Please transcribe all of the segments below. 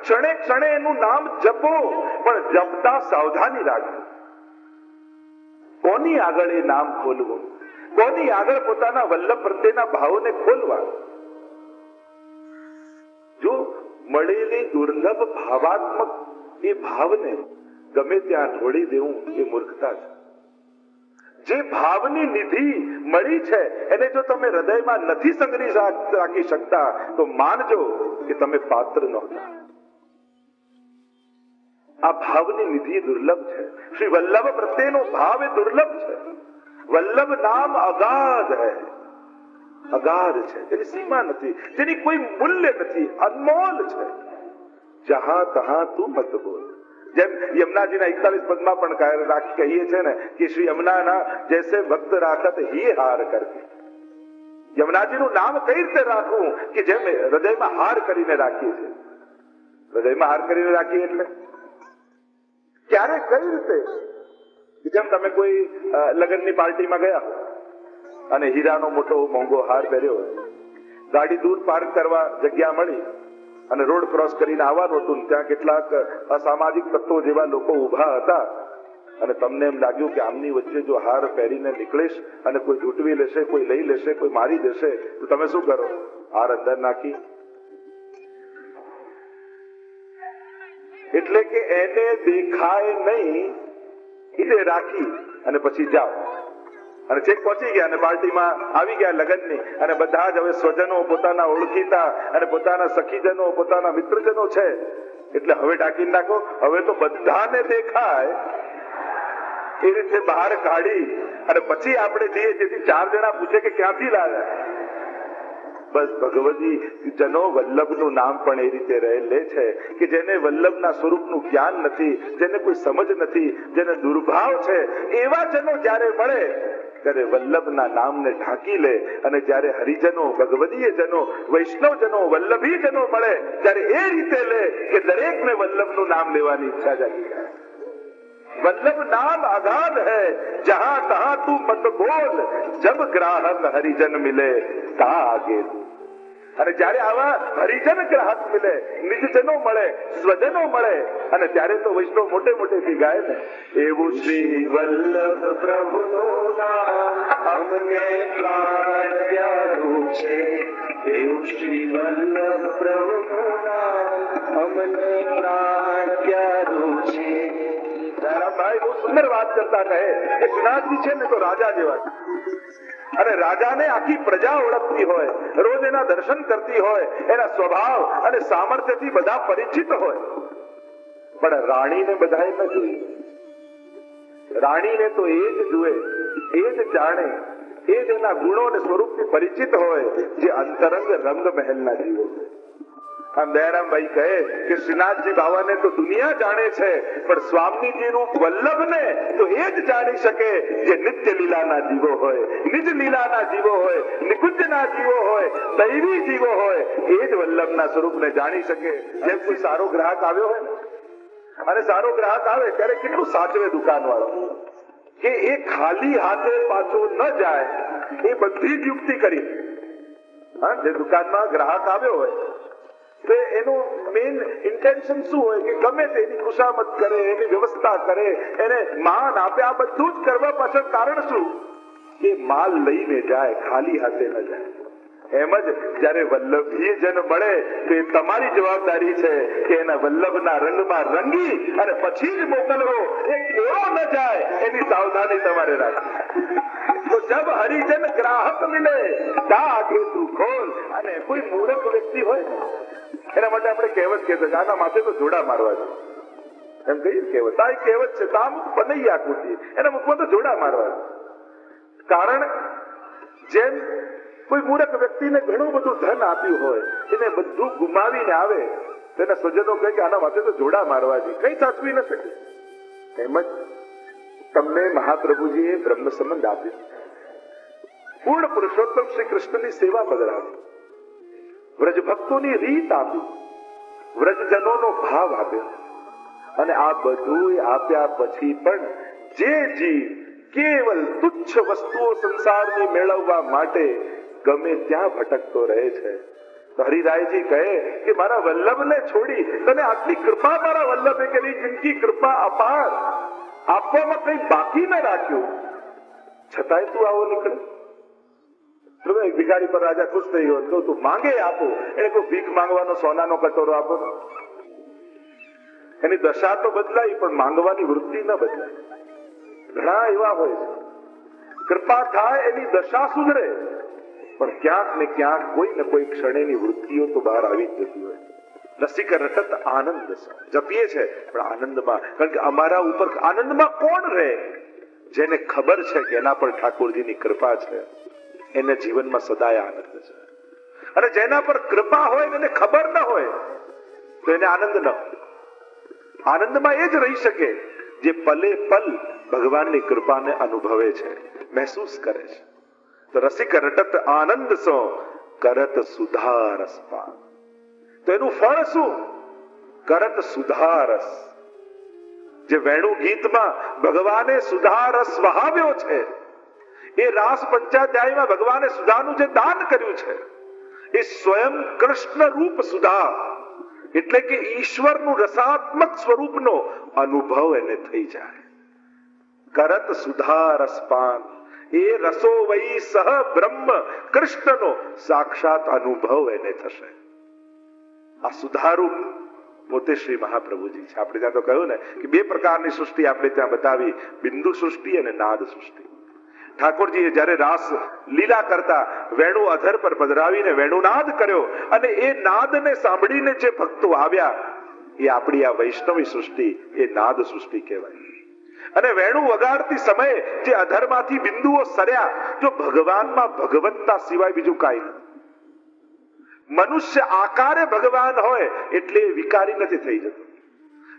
ક્ષણે ક્ષણે એનું નામ જપો, પણ જપતા સાવધાની રાખો. કોની આગળ એ નામ ખોલવું, કોની આગળ પોતાના વલ્લભ પ્રત્યેના ભાવોને ખોલવા. જો મળેલી દુર્લભ ભાવાત્મક એ ભાવને ગમે ત્યાં ઢોળી દેવું એ મૂર્ખતા છે. જે ભાવની નિધિ મળી છે એને જો તમે હૃદયમાં નથી સંગ્રહી રાખી શકતા તો માનજો કે તમે પાત્ર નહોતા. આ ભાવની નિધિ દુર્લભ છે. શ્રી વલ્લભ પ્રત્યેનો ભાવ એ દુર્લભ છે. વલ્લભ નામ અગાધ હૈ, અગાધ છે, જેની સીમા નથી, જેની કોઈ મૂલ્ય નથી, અનમોલ છે. જહાં તહાં તું મત બોલ. જેમ યમુનાજીના 41 પદમાં પણ કહીએ છે ને કે શ્રી યમુનાના જૈસે ભક્ત રાખત હી હાર કરતી. યમુનાજીનું નામ કઈ રીતે રાખવું કે જેમ હૃદયમાં હાર કરીને રાખીએ છીએ. હૃદયમાં હાર કરીને રાખીએ એટલે ક્યારે કઈ રીતે? જેમ તમે કોઈ લગ્નની પાર્ટીમાં ગયા અને હીરાનો મોટો મોંઘો હાર પહેર્યો હોય, ગાડી દૂર પાર્ક કરવા જગ્યા મળી અને રોડ ક્રોસ કરીને આવવાનું હતું, ત્યાં કેટલાક અસામાજિક તત્વો જેવા લોકો ઉભા હતા અને તમને એમ લાગ્યું કે આમની વચ્ચે જો હાર પહેરીને નીકળીશ અને કોઈ ઝૂંટવી લેશે, કોઈ લઈ લેશે, કોઈ મારી દેશે તો તમે શું કરો? હાર અંદર નાખી, એટલે કે એને દેખાય નહીં એટલે રાખી અને પછી જાઓ. અને છેક પહોંચી ગયા અને પાર્ટીમાં આવી ગયા લગ્નની, અને બધા જ હવે સ્વજનો, પોતાના ઓળખીતા અને પોતાના સખીજનો, પોતાના મિત્રજનો છે એટલે હવે ઢાંકી નાખો. હવે તો બધાને દેખાય એ રીતે બહાર કાઢી અને પછી આપણે જઈએ જેથી 4 જણા પૂછે કે ક્યાંથી લાવ્યા. બસ ભગવતી જનો વલ્લભનું નામ પણ એ રીતે લે છે કે જેને વલ્લભના સ્વરૂપનું જ્ઞાન નથી, જેને કોઈ સમજ નથી, જેને દુર્ભાવ છે, એવા જનો જ્યારે મળે ત્યારે વલ્લભના નામને ઢાંકી લે. અને જ્યારે હરિજનો, ભગવદીય જનો, વૈષ્ણવ જનો, વલ્લભી જનો મળે ત્યારે એ રીતે લે કે દરેકને વલ્લભનું નામ લેવાની ઈચ્છા જાગી જાય. वल्लभ नाम अगाध है, जहां तहां तू मत बोल, जब ग्राहक हरिजन मिले તા આગે. અને જ્યારે આવા હરિજન ગ્રાહક મિલે, નિજજનો મળે, સ્વજનો મળે, અને ત્યારે તો વૈષ્ણવ મોટે મોટેથી ગાય ને, એવું શ્રી વલ્લભ પ્રભુનું નામ અમને પ્રાણ પ્યારું છે, એવું શ્રી વલ્લભ પ્રભુનું નામ અમને પ્રાણ પ્યારું છે. ભાઈ બહુ સુંદર વાત કરતા કહે કે શ્રીનાથજી છે ને તો રાજા જેવા છે, અને રાજાને આખી પ્રજા ઓળખતી હોય, રોજ એના દર્શન કરતી હોય, એના સ્વભાવ અને સામર્થ્યથી બધા પરિચિત હોય, પણ રાણીને બધાએ ન જોઈએ. રાણીને તો એ જ જુએ, એ જ જાણે, એ જ એના ગુણો અને સ્વરૂપથી પરિચિત હોય જે અંતરંગ રંગ મહેલના જીવો. આમ દયારામભાઈ કહે કે શ્રીનાથજી બાવાને તો દુનિયા જાણે છે, પણ સ્વામીજી રૂપ વલ્લભને તો એ જ જાણી શકે જે નિત્ય લીલાના જીવો હોય, નિજ લીલાના જીવો હોય, નિકુંજના જીવો હોય, દૈવી જીવો હોય, એ જ વલ્લભના સ્વરૂપને જાણી શકે. જેમ કોઈ સારો ગ્રાહક આવ્યો હોય ને, અને સારો ગ્રાહક આવે ત્યારે કેટલું સાચવે દુકાનવાળો કે એ ખાલી હાથે પાછો ન જાય, એ બધી જ યુક્તિ કરી. જે દુકાનમાં ગ્રાહક આવ્યો હોય તો એનું મેઇન ઇન્ટેન્શન શું હોય કે ગમે તેની ખુશામત કરે, એની વ્યવસ્થા કરે, એને માન આપે. આ બધું જ કરવા પાછળ કારણ શું? કે માલ લઈને જાય, ખાલી હાથે ન જાય. એમ જ જયારે વલ્લભી જન મળે તો એ તમારી જવાબદારી છે કે એના વલ્લભના રંગમાં રંગી અને પછી જ મોકલવો. એ કેવો ન જાય એની સાવધાની તમારે રાખવી. તો જબ હરિજન ગ્રાહક મિલે તા આગે તું ખોલ. અને કોઈ મૂર્ખ વ્યક્તિ હોય એના માટે આપણે કહેવત કહેતા કે આના માથે તો જોડા મારવા છે, એમ કહીએ કહેવત. આ કહેવત છે તામ બનૈયા કૂટી, એના મુખમાં તો જોડા મારવા છે. કારણ જેમ કોઈ મૂર્ખ વ્યક્તિને ઘણું બધું ધન આપ્યું હોય, એને બધું ગુમાવીને આવે તેના સ્વજનો કહે કે આના માથે તો જોડા મારવા છે, કઈ સાચવી ન શકે. એમ જ તમને મહાપ્રભુજીએ બ્રહ્મ સંબંધ આપ્યો, પૂર્ણ પુરુષોત્તમ શ્રી કૃષ્ણની સેવા બદલાવી, વ્રજ ભક્તોની રીત આપી, વ્રજજનોનો ભાવ આપ્યો, અને આ બધું આપ્યા પછી પણ જે જીવ કેવલ તુચ્છ વસ્તુઓ સંસારની મેળવવા માટે ગમે ત્યાં ભટકતો રહે છે. હરિરાયજી કહે કે મારા વલ્લભને છોડી તને આટલી કૃપા મારા વલ્લભે કરી, જિનકી કૃપા અપાર, આપવામાં કઈ બાકી ન રાખ્યું, છતાંય તું આવો નીકળે. એક ભિખારી પર રાજા ખુશ થઈ ગયો, તો તું માંગે આપો. એને કોઈ ભીખ માંગવાનો સોનાનો કટોરો આપો. એની દશા તો બદલાઈ પણ માંગવાની વૃત્તિ ન બદલાય. ઘણા એવા હોય છે, કૃપા થાય એની દશા સુધરે પણ ક્યાંક ને ક્યાંક કોઈ ને કોઈ ક્ષણેની વૃત્તિઓ તો બહાર આવી જ જતી હોય. રસિક રટત આનંદ જપીએ છે પણ આનંદમાં, કારણ કે અમારા ઉપર આનંદમાં કોણ રહે? જેને ખબર છે કે એના પર ઠાકોરજીની કૃપા છે, એને જીવનમાં સદાય આનંદ છે. અને જેના પર કૃપા હોય એને ખબર ન હોય તો એને આનંદ ન હોય. આનંદમાં એ જ રહી શકે જે પલે પલ ભગવાનની કૃપાને અનુભવે છે, મહેસૂસ કરે છે. તો રસિક રટત આનંદ સો કરત સુધારસ પાન. તો એનું ફળ શું? કરત સુધારસ. જે વેણુ ગીતમાં ભગવાને સુધારસ વહાવ્યો છે, એ રાસ પંચાધ્યાયમાં ભગવાને સુધાનું જે દાન કર્યું છે, એ સ્વયં કૃષ્ણ રૂપ સુધા, એટલે કે ઈશ્વરનું રસાત્મક સ્વરૂપનો અનુભવ એને થઈ જાય. કરત સુધારસ પાન, એ રસો વૈ સહ બ્રહ્મ કૃષ્ણનો સાક્ષાત અનુભવ એને થશે. આ સુધારૂપ પોતે શ્રી મહાપ્રભુજી છે. આપણે ત્યાં તો કહ્યું ને કે બે પ્રકારની સૃષ્ટિ આપણે ત્યાં બતાવી, બિંદુ સૃષ્ટિ અને નાદ સૃષ્ટિ. ઠાકોરજીએ જયારે રાસ લીલા કરતા વેણુ અધર પર પધરાવીને વેણુનાદ કર્યો અને એ નાદને સાંભળીને જે ભક્તો આવ્યા, એ આપણી આ વૈષ્ણવી સૃષ્ટિ, એ નાદ સૃષ્ટિ કહેવાય. અને વેણુ વગાડતી સમયે જે અધરમાંથી બિંદુઓ સર્યા, જો ભગવાનમાં ભગવત્તા સિવાય બીજું કાંઈ નથી. મનુષ્ય આકારે ભગવાન હોય એટલે વિકારી નથી થઈ જતો.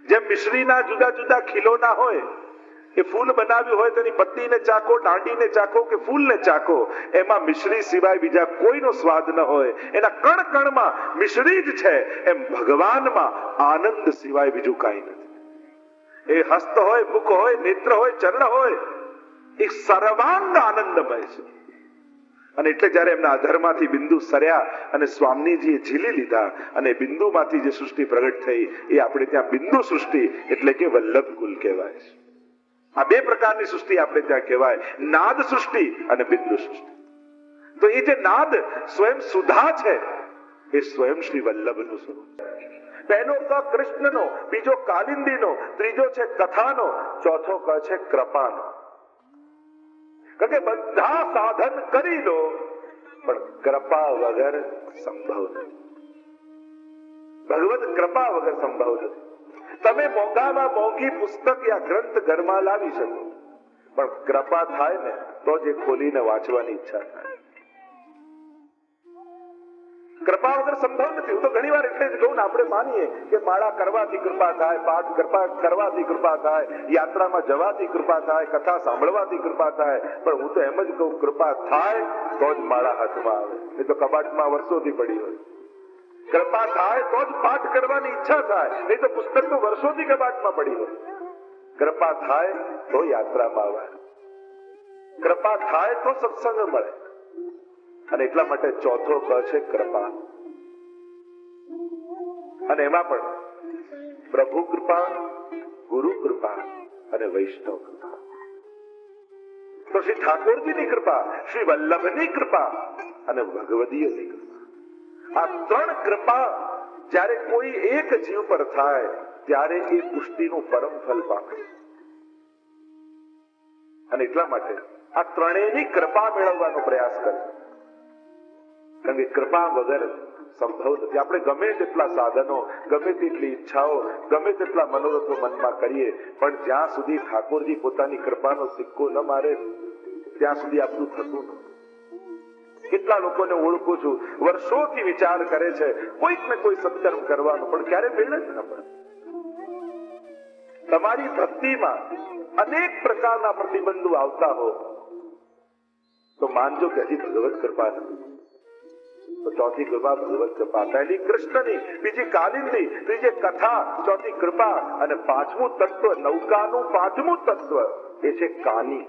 જેમ મિશ્રીના જુદા જુદા ખીલોના હોય, એ ફૂલ બનાવ્યું હોય તેની પત્નીને ચાખો, દાંડીને ચાખો કે ફૂલને ચાખો, એમાં મિશ્રી સિવાય બીજા કોઈનો સ્વાદ ન હોય, એના કણ કણમાં મિશ્રી જ છે. એમ ભગવાનમાં આનંદ સિવાય બીજું કાંઈ નથી. એ હસ્ત હોય, મુખ હોય, નેત્ર હોય, ચરણ હોય, એ સર્વાંગ આનંદમય છે. અને એટલે જયારે એમના અધરમાંથી બિંદુ સર્યા અને સ્વામીજીએ ઝીલી લીધા અને બિંદુમાંથી જે સૃષ્ટિ પ્રગટ થઈ, એ આપણે ત્યાં બિંદુ સૃષ્ટિ એટલે કે વલ્લભ કુલ કહેવાય છે. આ બે પ્રકારની સૃષ્ટિ આપણે ત્યાં કહેવાય, નાદ સૃષ્ટિ અને બિંદુ સૃષ્ટિ. તો એ જે નાદ સ્વયં સુધા છે, એ સ્વયં શ્રી વલ્લભનું સ્વરૂપ. પહેલો ક કૃષ્ણનો, બીજો કાલિંદીનો, ત્રીજો છે કથાનો, ચોથો ક છે કૃપાનો. કારણ કે બધા સાધન કરી લો પણ કૃપા વગર સંભવ નથી. ભગવત કૃપા વગર સંભવ નથી. તમે મોંઘામાં મોંઘી પુસ્તક યા ગ્રંથ ઘરમાં લાવી શકો, પણ કૃપા થાય ને તો જ ખોલીને વાંચવાની ઈચ્છા થાય. કૃપા વગર સંભવ નથી. હું તો ઘણી વાર એટલે જ કહું ને, આપણે માનીએ કે માળા કરવાથી કૃપા થાય, પાઠ કરવાથી કૃપા થાય, યાત્રામાં જવાથી કૃપા થાય, કથા સાંભળવાથી કૃપા થાય, પણ હું તો એમ જ કહું, કૃપા થાય તો જ માળા હાથમાં આવે, એ તો કબાટમાં વર્ષોથી પડી હોય. કૃપા થાય તો જ પાઠ કરવાની ઈચ્છા થાય, નહીં તો પુસ્તક તો વર્ષોથી કબાટમાં પડી હોય. કૃપા થાય તો યાત્રામાં આવે, કૃપા થાય તો સત્સંગ મળે. અને એટલા માટે ચોથો ક છે કૃપા. અને એમાં પણ પ્રભુ કૃપા, ગુરુ કૃપા અને વૈષ્ણવ કૃપા. તો શ્રી ઠાકોરજીની કૃપા, શ્રી વલ્લભની કૃપા અને ભગવદીયની કૃપા, આ ત્રણ કૃપા જ્યારે કોઈ એક જીવ પર થાય ત્યારે એ પુષ્ટિનું પરમ ફલ પામે. અને એટલા માટે આ ત્રણેયની કૃપા મેળવવાનો પ્રયાસ કરે. કારણ કે કૃપા વગર સંભવ નથી. આપણે ગમે તેટલા સાધનો, ગમે તેટલી ઈચ્છાઓ, ગમે તેટલા મનોરથો મનમાં કરીએ, પણ જ્યાં સુધી ઠાકોરજી પોતાની કૃપાનો સિક્કો ન મારે ત્યાં સુધી આપણું થતું નથી. કેટલા લોકોને ઓળખું છું, વર્ષોથી વિચાર કરે છે કોઈક ને કોઈ સત્કર્મ કરવાનો, પણ ક્યારે મેળ જ ન પડે. તમારી ભક્તિમાં અનેક પ્રકારના પ્રતિબંધો આવતા હો તો માનજો કે હજી ભગવત કૃપા નથી. તો ચોથી કૃપા ભગવત કૃપા. પહેલી કૃષ્ણની, બીજી કાલિંદી, ત્રીજી કથા, ચોથી કૃપા અને પાંચમું તત્વ, નૌકાનું પાંચમું તત્વ એ છે કાની.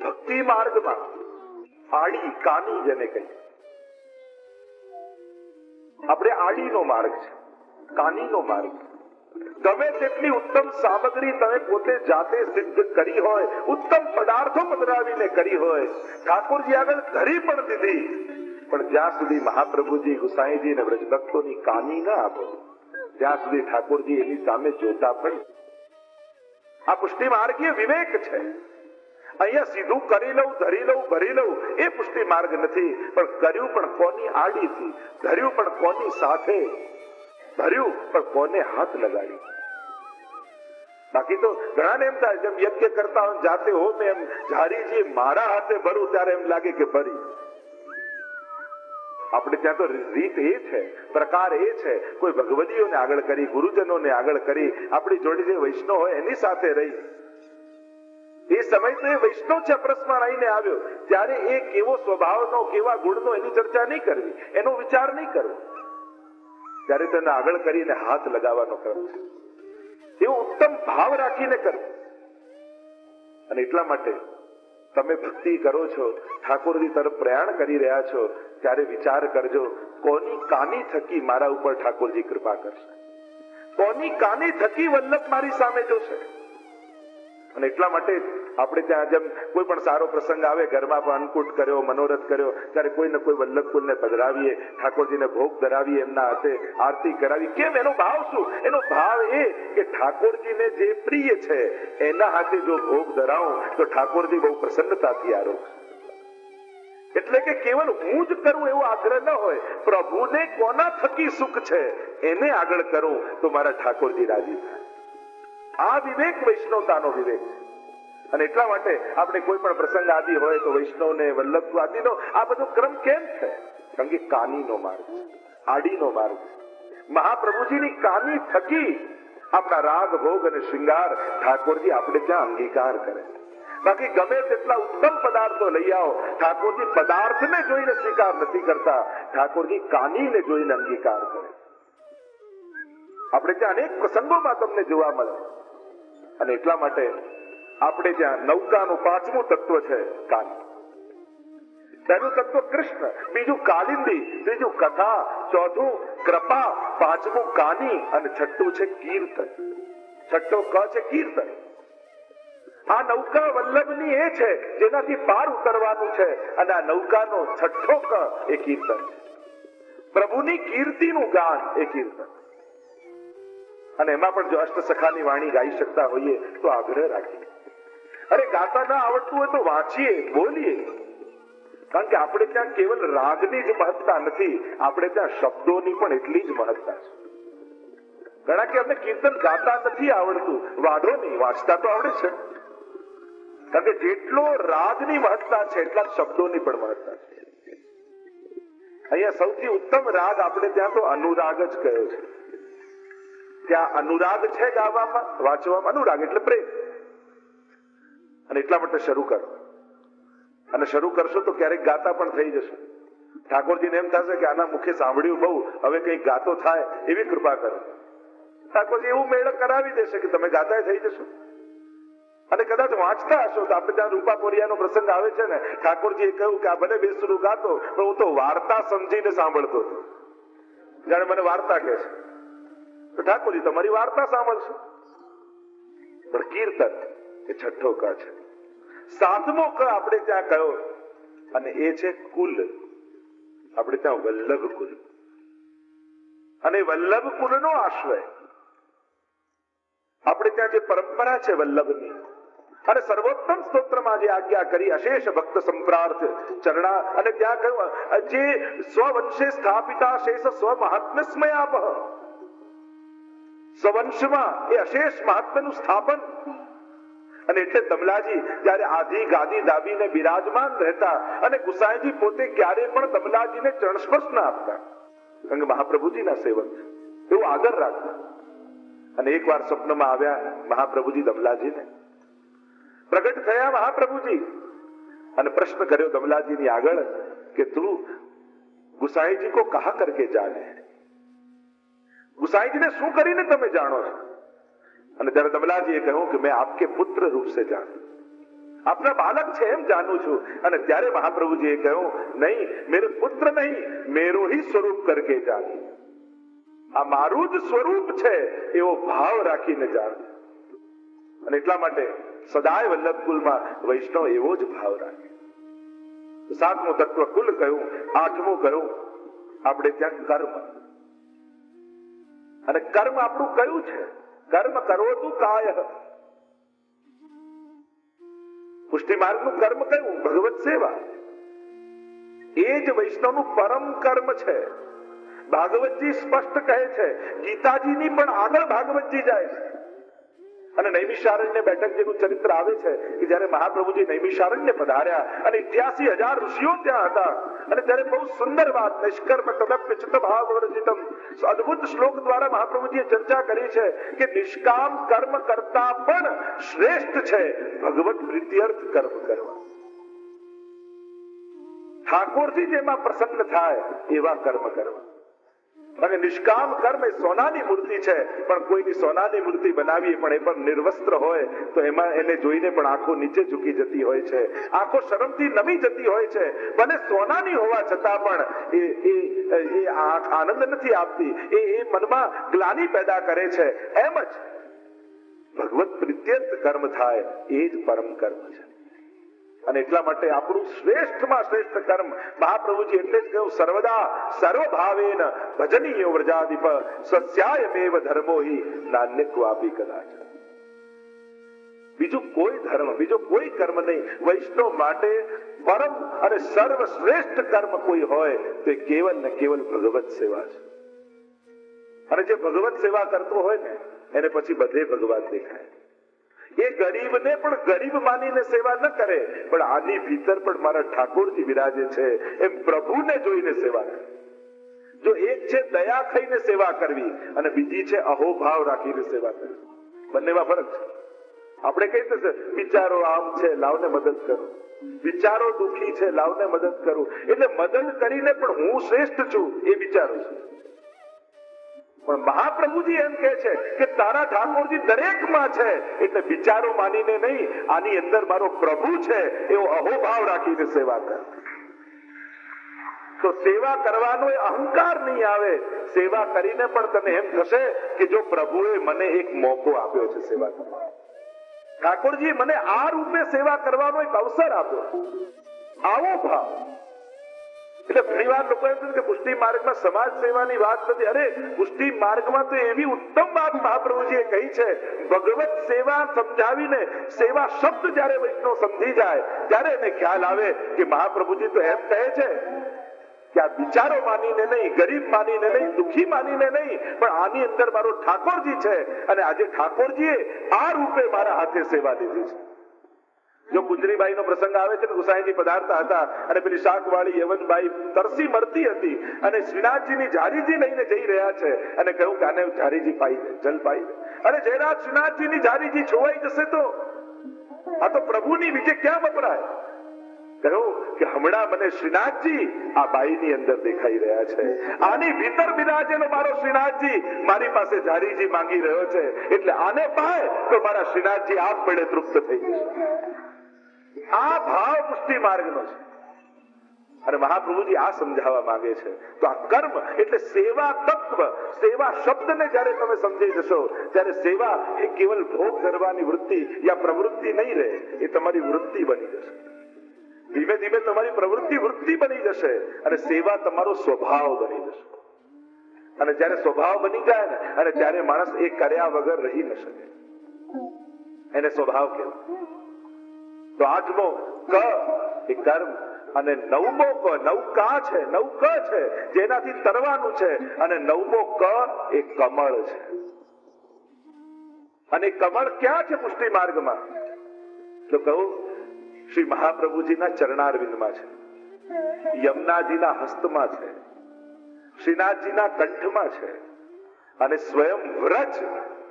ભક્તિ માર્ગમાં આડી કાની જેને કહીએ, આપણે આડીનો માર્ગ છે, કાનીનો માર્ગ. ગમે તેટલી ઉત્તમ સામગ્રી તમે પોતે જાતે સિદ્ધ કરી હોય, ઉત્તમ પદાર્થો પધરાવીને કરી હોય, ઠાકોરજી આગળ ધરી પણ દીધી, પણ જ્યાં સુધી મહાપ્રભુજી ગુસાઈજી અને વ્રજભક્તોની કાની ના આપો ત્યાં સુધી ઠાકોરજી એની સામે જોતા પણ. આ પુષ્ટિ માર્ગીય વિવેક છે. અહીંયા સીધું કરી લઉં, ધરી લઉં, ભરી લઉં એ પુષ્ટિ માર્ગ નથી, પણ કર્યું પણ કોની આડીથી, ધર્યું પણ કોની સાથે, ભર્યું પણ કોને હાથ લગાડી. બાકી તો ઘણાને એમ થાય જેમ યજ્ઞ કરતા હોય જાતે હો મેં એમ ઝારીજી મારા હાથે ભરું ત્યારે એમ લાગે કે ભરી. આપણે ત્યાં તો રીત એ છે, પ્રકાર એ છે, કોઈ ભગવદીઓને આગળ કરી, ગુરુજનોને આગળ કરી, આપણી જોડે જે વૈષ્ણવ હોય એની સાથે રહી. એ સમય તો એ વૈષ્ણવ ચપ્રસમાં રહીને આવ્યો ત્યારે એ કેવો સ્વભાવનો, કેવા ગુણનો એની ચર્ચા નહીં કરવી, એનો વિચાર નહીં કરવો, ત્યારે તેને આગળ કરીને હાથ લગાવવાનો ક્રમ છે. એવો ઉત્તમ ભાવ રાખીને કરવું. અને એટલા માટે તમે ભક્તિ કરો છો, ઠાકોરજી તરફ પ્રયાણ કરી રહ્યા છો, ત્યારે વિચાર કરજો કોની કાની થકી મારા ઉપર ઠાકોરજી કૃપા કરશે, કોની કાની થકી વલ્લભ મારી સામે જોશે. અને એટલા માટે આપણે ત્યાં જેમ કોઈ પણ સારો પ્રસંગ આવે, ઘરમાં પણ અન્નકૂટ કર્યો, મનોરથ કર્યો, ત્યારે કોઈને કોઈ વલ્લભ કુલને પધરાવીએ, ઠાકોરજીને ભોગ ધરાવીએ, એમના હાથે આરતી કરાવી. કેમ? એનો ભાવ શું? એનો ભાવ એ કે ઠાકોરજીને જે પ્રિય છે એના હાથે જો ભોગ ધરાવું તો ઠાકોરજી બહુ પ્રસન્નતાથી આરોગશે. એટલે કે કેવલ હું જ કરું એવો આગ્રહ ન હોય, પ્રભુને કોના થકી સુખ છે એને આગળ કરું તો મારા ઠાકોરજી રાજી થાય. આ વિવેક વૈષ્ણવતાનો વિવેક છે. અને એટલા માટે આપણે કોઈ પણ પ્રસંગ આદિ હોય તો વૈષ્ણવને વલ્લભ આદિનો આ બધો ક્રમ કેમ છે? કારણ કે કાનીનો માર્ગ છે, આડીનો માર્ગ છે. મહાપ્રભુજીની કાની થકી આપણા રાગ ભોગ અને શૃંગાર ઠાકોરજી આપણે ત્યાં અંગીકાર કરે. બાકી ગમે તેટલા ઉત્તમ પદાર્થો લઈ આવો, ઠાકોરજી પદાર્થને જોઈને સ્વીકાર નથી કરતા, ઠાકોરજી કાનીને જોઈને અંગીકાર કરે. આપણે ત્યાં અનેક પ્રસંગોમાં તમને જોવા મળે. અને એટલા માટે આપણે ત્યાં નૌકાનું પાંચમું તત્વ છે કાની. પહેલું તત્વ કૃષ્ણ, બીજું કાલિંદી, ત્રીજું કથા, ચોથું કૃપા, પાંચમું કાની અને છઠ્ઠું છે કીર્તન. છઠ્ઠો ક છે કીર્તન. આ નૌકા વલ્લભની એ છે જેનાથી પાર ઉતરવાનું છે, અને આ નૌકાનો છઠ્ઠો ક એ કીર્તન છે. પ્રભુની કીર્તિનું ગાન એ કીર્તન. અને એમાં પણ જો અષ્ટસખાની વાણી ગાઈ શકતા હોઈએ તો આગ્રહ રાખીએ. અરે ગાતા ના આવડતું હોય તો વાંચીએ, બોલીએ. કારણ કે આપણે ત્યાં કેવલ રાગની જ મહત્તા નથી, આપણે ત્યાં શબ્દોની પણ એટલી જ મહત્તા છે. ઘણા કે અમને કીર્તન ગાતા નથી આવડતું, વાંધો નહીં, વાંચતા તો આવડે છે. કારણ કે જેટલો રાગની મહત્તા છે એટલા શબ્દોની પણ મહત્તા છે. અહીંયા સૌથી ઉત્તમ રાગ આપણે ત્યાં તો અનુરાગ જ કયો છે. ત્યાં અનુરાગ છે ગાવામાં, વાંચવામાં. અનુરાગ એટલે પ્રેમ. અને એટલા માટે શરૂ કરો. અને શરૂ કરશો તો ક્યારેક ગાતા પણ થઈ જશે. ઠાકોરજીને એમ થશે કે આના મુખે સાંભળ્યું બહુ, હવે કઈ ગાતો થાય એવી કૃપા કરો. ઠાકોરજી એવું મેળ કરાવી દેશે કે તમે ગાતા થઈ જશો. અને કદાચ વાંચતા હશો તો આપણે ત્યાં રૂપા પોરિયાનો પ્રસંગ આવે છે ને, ઠાકોરજીએ કહ્યું કે આ ભલે બેસરું ગાતો પણ હું તો વાર્તા સમજીને સાંભળતો હતો, જાણે મને વાર્તા કહે છે. તો ઠાકોરજી તમારી વાર્તા સાંભળશે. પણ કીર્તન એ છઠ્ઠો ક છે. સાતમો ક આપણે ત્યાં કયો, અને એ છે કુલ. આપણે ત્યાં વલ્લભ કુલ. અને વલ્લભ કુલનો આશ્રય. આપણે ત્યાં જે પરંપરા છે વલ્લભની, અને સર્વોત્તમ સ્તોત્રમાં જે આજ્ઞા કરી અશેષ ભક્ત સંપ્રાર્થ ચરણા, અને ત્યાં કહ્યું જે સ્વવંશે સ્થાપિતા શેષ સ્વ મહાત્મ્ય સ્મયાપહ. સ્વવંશમાં એ અશેષ મહાત્મ્યનું સ્થાપન. અને એટલે તબલાજી જયારે આધી ગાદી દાબીને બિરાજમાન રહેતા, અને ગુસાઈજી પોતે ક્યારે પણ તબલાજીને ચરણ સ્પર્શ ના આપતા, કારણ કે મહાપ્રભુજીના સેવક છે, એવું આદર રાખતા. અને એકવાર સ્વપ્નમાં આવ્યા મહાપ્રભુજી દમલાજીને. પ્રગટ થયા મહાપ્રભુજી અને પ્રશ્ન કર્યો દમલાજીની આગળ કે તું ગુસાઈજી કો કહા કરકે જાને, ગુસાઈજીને શું કરીને તમે જાણો છો? અને ત્યારે દમલાજીએ કહ્યું કે મેં આપકે પુત્ર રૂપ સે જાણું. આપના બાલક છે એમ જાણું છું. અને ત્યારે મહાપ્રભુજીએ કહ્યું, નહીં મેરે પુત્ર નહીં, મેરો ही સ્વરૂપ કરકે જાણ. આ મારું જ સ્વરૂપ છે એવો ભાવ રાખીને જાણ. અને એટલા માટે સદાય વલ્લભકુલમાં વૈષ્ણવ એવો જ ભાવ રાખે. સાતમું તત્વ કુલ કહ્યું, આઠમું કહ્યું આપણે ત્યાં કર્મ. અને કર્મ આપણું કયું છે? કર્મ કરો તું કાય. પુષ્ટિ માર્ગનું કર્મ કયું? ભગવત સેવા. એ જ વૈષ્ણવનું પરમ કર્મ છે. ભાગવતજી સ્પષ્ટ કહે છે, ગીતાજીની પણ આગળ ભાગવતજી જાય છે. અને નૈમિષારણ્ય બેઠક જેનું ચરિત્ર આવે છે કે જ્યારે મહાપ્રભુજી નૈમિષારણ્ય પધાર્યા અને 88,000 ઋષિઓ ત્યાં હતા, અને ત્યારે બહુ સુંદર વાત, નિષ્કર્મ તદપ્ય ચિત્ત ભાવ વર્જિતમ, અદ્ભુત શ્લોક દ્વારા મહાપ્રભુજીએ ચર્ચા કરી છે કે નિષ્કામ કર્મ કરતા પણ શ્રેષ્ઠ છે ભગવત પ્રીત્યર્થ કર્મ કરવા. ઠાકોરજી જેમાં પ્રસન્ન થાય એવા કર્મ કરવા. અને નિષ્કામ કર્મ એ સોનાની મૂર્તિ છે, પણ કોઈની સોનાની મૂર્તિ બનાવીએ પણ એ પણ નિર્વસ્ત્ર હોય તો એમાં એને જોઈને પણ આંખો નીચે ઝૂકી જતી હોય છે, આંખો શરમથી નમી જતી હોય છે. ભલે સોનાની હોવા છતાં પણ એ આનંદ નથી આપતી, એ મનમાં ગ્લાનિ પેદા કરે છે. એમ જ ભગવત પ્રીત્યર્થ કર્મ થાય એ જ પરમ કર્મ છે. અને એટલા માટે આપણું શ્રેષ્ઠમાં શ્રેષ્ઠ કર્મ મહાપ્રભુજી એટલે જ કહ્યું, સર્વદા સર્વભાવેન ભજનીયો વ્રજાધિપ સસ્યાયમેવ ધર્મો હિ નાન્યત્વાપી કદાચ. બીજું કોઈ ધર્મ, બીજો કોઈ કર્મ નહીં. વૈષ્ણવ માટે પરમ અને સર્વશ્રેષ્ઠ કર્મ કોઈ હોય તો એ કેવલ ને કેવલ ભગવત સેવા છે. અને જે ભગવત સેવા કરતો હોય ને એને પછી બધે ભગવાન દેખાય. એ ગરીબને પણ ગરીબ માનીને સેવા ન કરે, પણ આની ભીતર પણ મારા ઠાકોરજી વિરાજે છે એમ પ્રભુને જોઈને સેવા કરે. જો એક છે દયા ખાઈને સેવા કરવી અને બીજી છે અહોભાવ રાખીને સેવા કરવી, બંનેમાં ફરક છે. આપણે કહીએ છે વિચારો આમ છે લાવને મદદ કરો, વિચારો દુખી છે લાવને મદદ કરું, એટલે મદદ કરીને પણ હું શ્રેષ્ઠ છું એ વિચારું છું. પણ મહાપ્રભુજી એમ કહે છે કે તારા ઠાકોરજી દરેકમાં છે, એટલે વિચારો માનીને નહીં, આની અંદર મારો પ્રભુ છે એવો અહોભાવ રાખીને સેવા કર. તો સેવા કરવાનો એ અહંકાર નહીં આવે. સેવા કરીને પણ તને એમ થશે કે જો પ્રભુએ મને એક મોકો આપ્યો છે સેવા કરવાનો, ઠાકોરજી મને આ રૂપે સેવા કરવાનો એક અવસર આપ્યો, આવો ભાવ. એટલે ઘણી વાર લોકો એમ કે પુષ્ટિ માર્ગમાં સમાજ સેવાની વાત નથી. અરે પુષ્ટિ માર્ગમાં તો એવી ઉત્તમ વાત મહાપ્રભુજીએ કહી છે, ભગવત સેવા સમજાવીને સેવા શબ્દ જ્યારે વૈષ્ણવ સમજી જાય ત્યારે એને ખ્યાલ આવે કે મહાપ્રભુજી તો એમ કહે છે કે આ વિચારો માનીને નહીં, ગરીબ માનીને નહીં, દુખી માનીને નહીં, પણ આની અંદર મારો ઠાકોરજી છે અને આજે ઠાકોરજીએ આ રૂપે મારા હાથે સેવા લીધી છે. જો કુંજરીબાઈ નો પ્રસંગ આવે છે ને, ગુસાઈજી પધારતા હતા અને પેલી શાકવાળી યવનબાઈ તરસી મરતી હતી અને શ્રીનાથજીની જારીજી લઈને જઈ રહ્યા છે અને કહ્યું કે આને જારીજી પાઈ દે, જલ પાઈ દે. અને જેના શ્રીનાથજીની જારીજી છોવાઈ જશે તો આ તો પ્રભુની વિજય ક્યાં વપરાય? કહ્યું કે હમણાં મને શ્રીનાથજી આ બાઈની અંદર દેખાઈ રહ્યા છે, આની ભીતર બિરાજેલો મારો શ્રીનાથજી મારી પાસે જારીજી માંગી રહ્યો છે, એટલે આને પાય તો મારા શ્રીનાથજી આપમેળે તૃપ્ત થઈ જશે. આ ભાવ પુષ્ટિ માર્ગનો છે. અને મહાપ્રભુજી આ સમજાવવા માંગે છે. તો આ કર્મ એટલે સેવા તત્વ, સેવા શબ્દને જ્યારે તમે સમજી જશો ત્યારે સેવા એ કેવલ ભોગ કરવાની વૃત્તિ યા પ્રવૃત્તિ નહીં રહે, એ તમારી વૃત્તિ બની જશે. ધીમે ધીમે તમારી પ્રવૃત્તિ વૃત્તિ બની જશે અને સેવા તમારો સ્વભાવ બની જશે. અને જ્યારે સ્વભાવ બની જાય ને અને ત્યારે માણસ એ કર્યા વગર રહી ન શકે, એને સ્વભાવ કહેવાય. તો આઠમો ક એ કર્મ અને નવમો ક નૌકા છે, નૌક છે જેનાથી તરવાનું છે, અને નવમો ક એ કમળ છે. અને કમળ ક્યાં છે પુષ્ટિ માર્ગમાં? તો કહું શ્રી મહાપ્રભુજીના ચરણારવિંદમાં છે, યમુનાજીના હસ્તમાં છે, શ્રીનાથજીના કંઠમાં છે, અને સ્વયં વ્રજ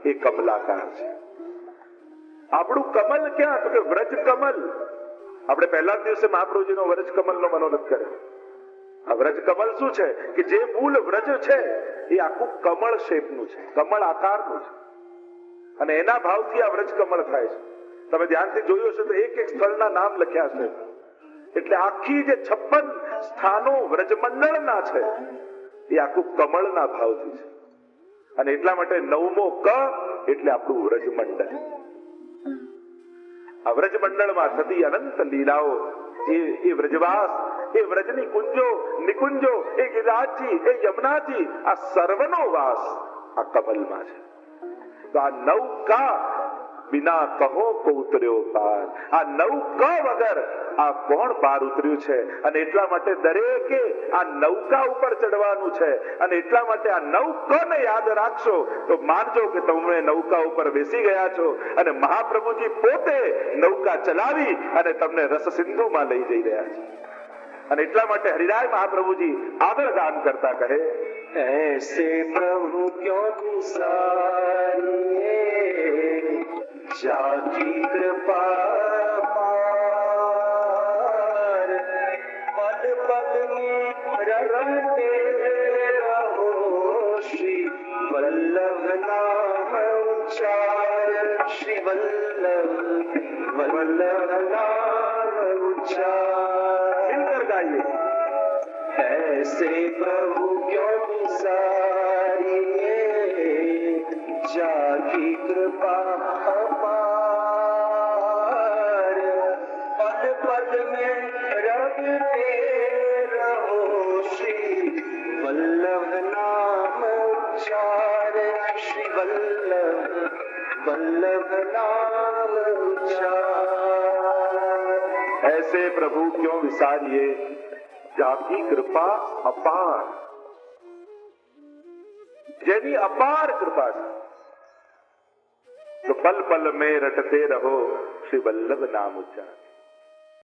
એ કમલાકાર છે. આપણું કમલ ક્યાં? તો કે વ્રજ કમલ. આપણે પહેલા દિવસે મહાપ્રભુજીનો વ્રજ કમલનો મનોરથ કર્યો. આ વ્રજ કમલ શું છે કે જે મૂળ વ્રજ છે એ આખું કમળ શેપનું છે, કમળ આકારનું છે, અને એના ભાવથી આ વ્રજ કમળ થાય છે. તમે ધ્યાનથી જોયું હશે તો એક એક સ્થળના નામ લખ્યા છે. એટલે આખી જે 56 સ્થાનો વ્રજમંડળના છે એ આખું કમળના ભાવથી છે. અને એટલા માટે 9મો ક એટલે આપણું વ્રજમંડળ. આ વ્રજમંડળમાં થતી અનંત લીલાઓ, એ વ્રજવાસ, એ વ્રજની કુંજો નિકુંજો, એ ગિરિરાજજી, એ યમુનાજી, આ સર્વનો વાસ આ કમલમાં છે. તો આ 9 કા બિના કહો કો ઉતર્યો પાર. આ 9 ક વગર આ કોણ પાર ઉતર્યું છે? અને એટલા માટે દરેકે આ નૌકા ઉપર ચડવાનું છે. અને એટલા માટે આ 9 ક ને યાદ રાખશો તો માનજો કે તમે નૌકા ઉપર બેસી ગયા છો અને મહાપ્રભુજી પોતે નૌકા ચલાવી અને તમને રસ સિંધુમાં લઈ જઈ રહ્યા છે. અને એટલા માટે હરિરાય મહાપ્રભુજી આગળ ગાન કરતા કહે, ऐसे प्रभु क्यों गुसारिए जाकी कृपा पार पल पल में रटते रहो श्री वल्लभ नाम उच्चार श्री वल्लभ वल्लभ नाम उच्चार. मिलकर गाइए. ऐसे प्रभु क्यों विसारिए जाकी कृपा अपार पल पल में रटते रहो श्री वल्लभ नाम उच्चार श्री वल्लभ वल्लभ नाम उच्चार. ऐसे प्रभु क्यों विसारिए जाकी कृपा अपार. જેની અપાર કૃપા છે તો પલ પલ મેં રટતે રહો શ્રી વલ્લભ નામ ઉચ્ચાર.